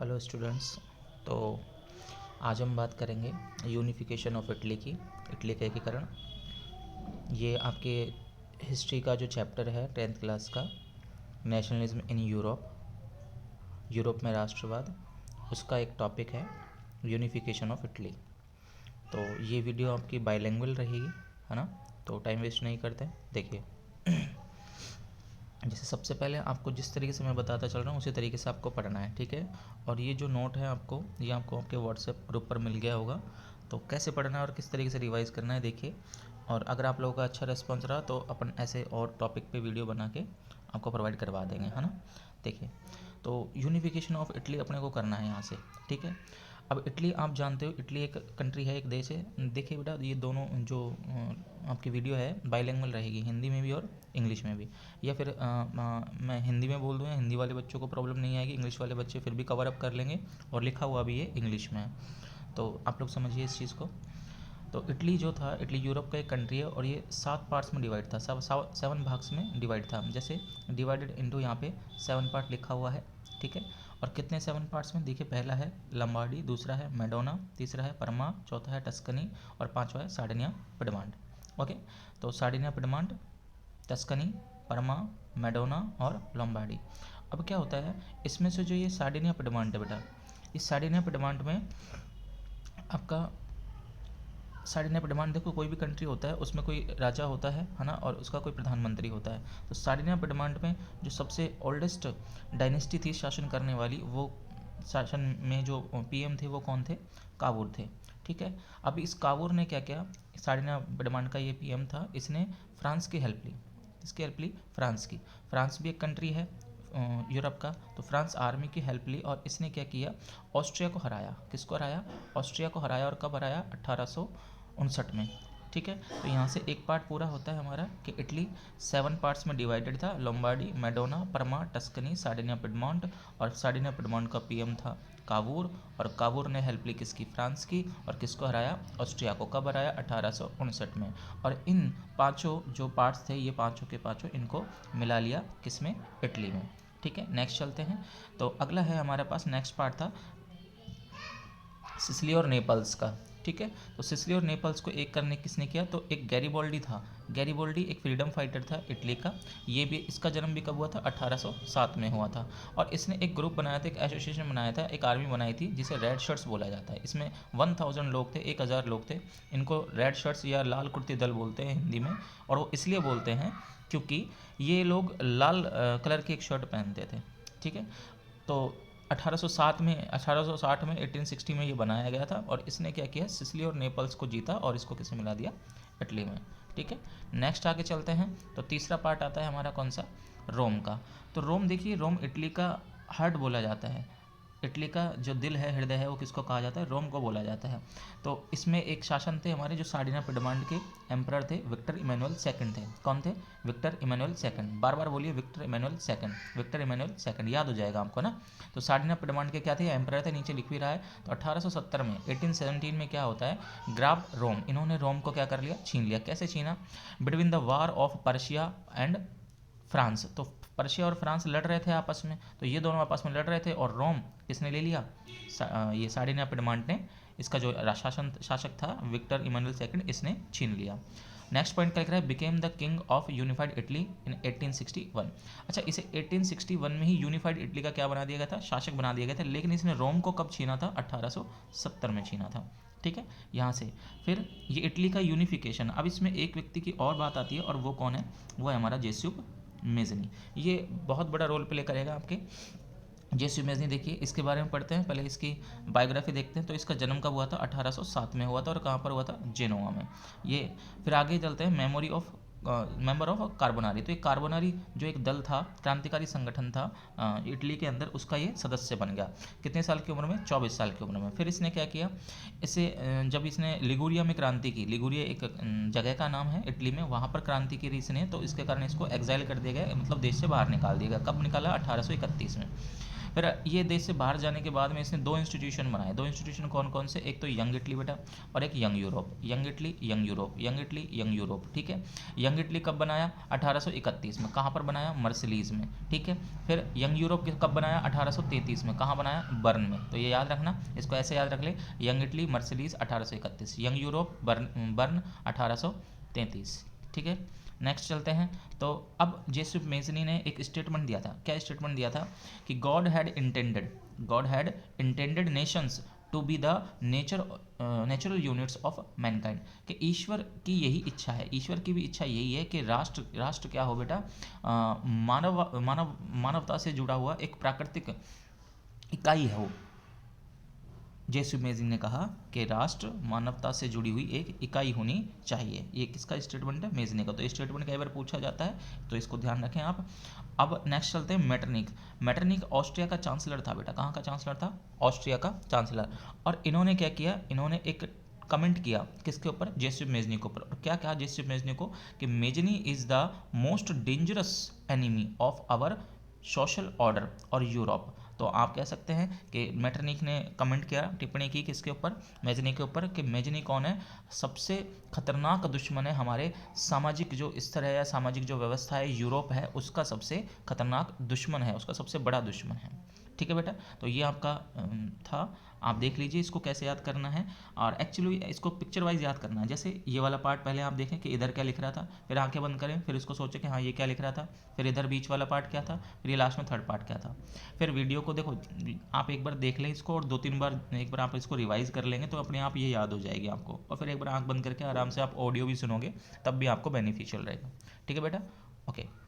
Hello students. तो आज हम बात करेंगे यूनिफिकेशन ऑफ इटली की, इटली का एकीकरण। ये आपके हिस्ट्री का जो चैप्टर है 10th क्लास का, नेशनलिज्म इन यूरोप, यूरोप में राष्ट्रवाद, उसका एक टॉपिक है यूनिफिकेशन ऑफ इटली। तो ये वीडियो आपकी बाइलिंगुअल रहेगी, है ना। तो टाइम वेस्ट नहीं करते, देखिए। जैसे सबसे पहले आपको जिस तरीके से मैं बताता चल रहा हूँ उसी तरीके से आपको पढ़ना है, ठीक है। और ये जो नोट है ये आपको आपके व्हाट्सएप ग्रुप पर मिल गया होगा। तो कैसे पढ़ना है और किस तरीके से रिवाइज करना है, देखिए। और अगर आप लोगों का अच्छा रिस्पॉन्स रहा तो अपन ऐसे और टॉपिक पे वीडियो बना के आपको प्रोवाइड करवा देंगे, है ना। देखिए, तो यूनिफिकेशन ऑफ इटली अपने को करना है यहाँ से, ठीक है। अब इटली आप जानते हो, इटली एक कंट्री है, एक देश है। देखिए बेटा, ये दोनों जो आपकी वीडियो है बाइलिंगुअल रहेगी, हिंदी में भी और इंग्लिश में भी। या फिर मैं हिंदी में बोल दूँ, या हिंदी वाले बच्चों को प्रॉब्लम नहीं आएगी, इंग्लिश वाले बच्चे फिर भी कवर अप कर लेंगे। और लिखा हुआ भी ये इंग्लिश में है, तो आप लोग समझिए इस चीज़ को। तो इटली जो था, इटली यूरोप का एक कंट्री है और ये 7 पार्ट्स में डिवाइड था, 7 भाग्स में डिवाइड था। जैसे डिवाइडेड इनटू यहाँ पे 7 पार्ट लिखा हुआ है, ठीक है। और कितने 7 पार्ट्स में, देखिए, पहला है लंबार्डी, दूसरा है मेडोना, तीसरा है परमा, चौथा है टस्कनी और पांचवा है सार्डिनिया पिडमांट। ओके, तो सार्डिनिया पिडमांट, टस्कनी, परमा, मेडोना और लंबार्डी। अब क्या होता है इसमें से, जो ये सार्डिनिया पिडमांट है बेटा, इस सार्डिनिया पिडमांट में आपका सार्डिनिया पिडमांट, देखो कोई भी कंट्री होता है उसमें कोई राजा होता है ना, और उसका कोई प्रधानमंत्री होता है। तो सार्डिनिया पिडमांट में जो सबसे ओल्डेस्ट डायनेस्टी थी शासन करने वाली, वो शासन में जो पीएम थे वो कौन थे, कावूर थे, ठीक है। अभी इस कावूर ने क्या किया, सार्डिनिया पिडमांट का ये पीएम था, इसने फ्रांस की हेल्प ली। किसकी हेल्प ली, फ्रांस की। फ्रांस भी एक कंट्री है यूरोप का, तो फ्रांस आर्मी की हेल्प ली और इसने क्या किया, ऑस्ट्रिया को हराया। किसको हराया, ऑस्ट्रिया को हराया। और कब हराया, 1859 में, ठीक है। तो यहाँ से एक पार्ट पूरा होता है हमारा कि इटली 7 पार्ट्स में डिवाइडेड था, लोम्बार्डी, मेडोना, परमा, टस्कनी, सार्डिनिया पिडमांट। और सार्डिनिया पिडमांट का पीएम था कावूर, और कावूर ने हेल्प ली किसकी, फ्रांस की। और किसको हराया, ऑस्ट्रिया को। कब हराया, 1859 में। और इन पांचों जो पार्ट्स थे, ये पांचों के पांचों इनको मिला लिया किसमें, इटली में, ठीक है। नेक्स्ट चलते हैं। तो अगला है हमारे पास, नेक्स्ट पार्ट था सिसिली और नेपल्स का, ठीक है। तो सिसिली और नेपल्स को एक करने किसने किया, तो एक गैरिबोल्डी था। गैरिबोल्डी एक फ्रीडम फाइटर था इटली का। ये भी, इसका जन्म भी कब हुआ था, 1807 में हुआ था। और इसने एक ग्रुप बनाया था, एक एसोसिएशन बनाया था, एक आर्मी बनाई थी जिसे रेड शर्ट्स बोला जाता है। इसमें 1000 लोग थे, 1000 लोग थे। इनको रेड शर्ट्स या लाल कुर्ती दल बोलते हैं हिंदी में। और वो इसलिए बोलते हैं क्योंकि ये लोग लाल कलर की एक शर्ट पहनते थे, ठीक है। तो 1860 में 1860 में ये बनाया गया था। और इसने क्या किया, सिसिली और नेपल्स को जीता और इसको किसे मिला दिया, इटली में, ठीक है। नेक्स्ट आगे चलते हैं। तो तीसरा पार्ट आता है हमारा कौन सा, रोम का। तो रोम, देखिए, रोम इटली का हार्ट बोला जाता है। इटली का जो दिल है, हृदय है, वो किसको कहा जाता है, रोम को बोला जाता है। तो इसमें एक शासन थे हमारे जो सार्डिनिया पिडमांट के एम्परर थे, विक्टर इमैनुअल सेकंड थे। कौन थे, विक्टर इमैनुअल सेकंड। बार बार बोलिए, Victor Emmanuel second, Victor Emmanuel second, याद हो जाएगा आपको ना। तो सार्डिनिया पिडमांट के क्या थे, एम्परर थे, नीचे लिख भी रहा है। तो 1870 में, 1817 में क्या होता है, ग्राब रोम, इन्होंने रोम को क्या कर लिया, छीन लिया। कैसे छीना, between the war of Persia and France. तो पर्शिया और फ्रांस लड़ रहे थे आपस में, तो ये दोनों आपस में लड़ रहे थे और रोम किसने ले लिया, ये सार्डिनिया पिडमांट ने, इसका जो शासक था विक्टर इमैनुअल सेकंड, इसने छीन लिया। नेक्स्ट पॉइंट क्या लिख रहा है, became the king of unified Italy इन 1861। अच्छा, इसे 1861 में ही यूनिफाइड इटली का क्या बना दिया गया था, शासक बना दिया गया था। लेकिन इसने रोम को कब छीना था, 1870 में छीना था, ठीक है। यहाँ से फिर ये इटली का यूनिफिकेशन। अब इसमें एक व्यक्ति की और बात आती है, और वो कौन है, वो है हमारा जेस्यूब मेजनी। ये बहुत बड़ा रोल प्ले करेगा आपके। जेस्यूब मेजनी, देखिए इसके बारे में पढ़ते हैं, पहले इसकी बायोग्राफी देखते हैं। तो इसका जन्म कब हुआ था, 1807 में हुआ था। और कहाँ पर हुआ था, जेनोवा में। ये फिर आगे चलते हैं, memory of member of Carbonari. तो ये कार्बोनारी जो एक दल था, क्रांतिकारी संगठन था इटली के अंदर, उसका ये सदस्य बन गया। कितने साल की उम्र में, 24 साल की उम्र में। फिर इसने क्या किया, इसे जब इसने लिगुरिया में क्रांति की, लिगुरिया एक जगह का नाम है इटली में, वहाँ पर क्रांति की इसने, तो इसके कारण इसको एग्जाइल कर दिया गया, मतलब देश से बाहर निकाल दिया गया। कब निकाला, 1831 में। फिर ये देश से बाहर जाने के बाद में इसने दो इंस्टीट्यूशन बनाए। दो इंस्टीट्यूशन कौन कौन से? एक तो यंग इटली बेटा, और एक young Europe. Young Italy, young Europe, young Italy, young Europe, ठीक है। यंग इटली कब बनाया? 1831 में। कहाँ पर बनाया? मर्सिलीज में, ठीक है। फिर यंग यूरोप कब बनाया? 1833 में। कहाँ बनाया? बर्न में। तो ये याद रखना, इसको ऐसे याद रख ले, Young Italy Marseilles 1831, Young Europe Bern 1833, ठीक है। नेक्स्ट चलते हैं। तो अब जेसुफ मेजनी ने एक स्टेटमेंट दिया था। क्या स्टेटमेंट दिया था? कि God had intended nations to be the natural units of mankind. कि ईश्वर की यही इच्छा है, ईश्वर की भी इच्छा यही है कि राष्ट्र क्या हो बेटा? मानवता से जुड़ा हुआ एक प्राकृतिक इकाई है वो। जेसुफ मेजनी ने कहा कि राष्ट्र मानवता से जुड़ी हुई एक इकाई होनी चाहिए। ये किसका स्टेटमेंट है? मेजनी का। तो स्टेटमेंट कई बार पूछा जाता है, तो इसको ध्यान रखें आप। अब नेक्स्ट चलते हैं मेटरनिक ऑस्ट्रिया का चांसलर था बेटा। कहाँ का चांसलर था? ऑस्ट्रिया का चांसलर। और इन्होंने क्या किया? इन्होंने एक कमेंट किया किसके ऊपर? जेसुफ मेजनी के ऊपर। और क्या कहा जेसुफ मेजनी को? कि Mazzini is the most dangerous enemy of our social order और यूरोप। तो आप कह सकते हैं कि मेटरनिक ने कमेंट किया, टिप्पणी की किसके ऊपर? मेजनी के ऊपर। कि मेजनी कौन है? सबसे खतरनाक दुश्मन है हमारे सामाजिक जो स्तर है या सामाजिक जो व्यवस्था है यूरोप है, उसका सबसे खतरनाक दुश्मन है, उसका सबसे बड़ा दुश्मन है, ठीक है बेटा। तो ये आपका था, आप देख लीजिए इसको कैसे याद करना है। और एक्चुअली इसको पिक्चर वाइज याद करना है। जैसे ये वाला पार्ट पहले आप देखें कि इधर क्या लिख रहा था, फिर आंखें बंद करें, फिर इसको सोचें कि हाँ ये क्या लिख रहा था, फिर इधर बीच वाला पार्ट क्या था, फिर ये लास्ट में थर्ड पार्ट क्या था। फिर वीडियो को देखो, आप एक बार देख लें इसको, और 2-3 बार एक बार आप इसको रिवाइज कर लेंगे तो अपने आप ये याद हो जाएगी आपको। और फिर एक बार आंख बंद करके आराम से आप ऑडियो भी सुनोगे, तब भी आपको बेनिफिशियल रहेगा, ठीक है बेटा। ओके।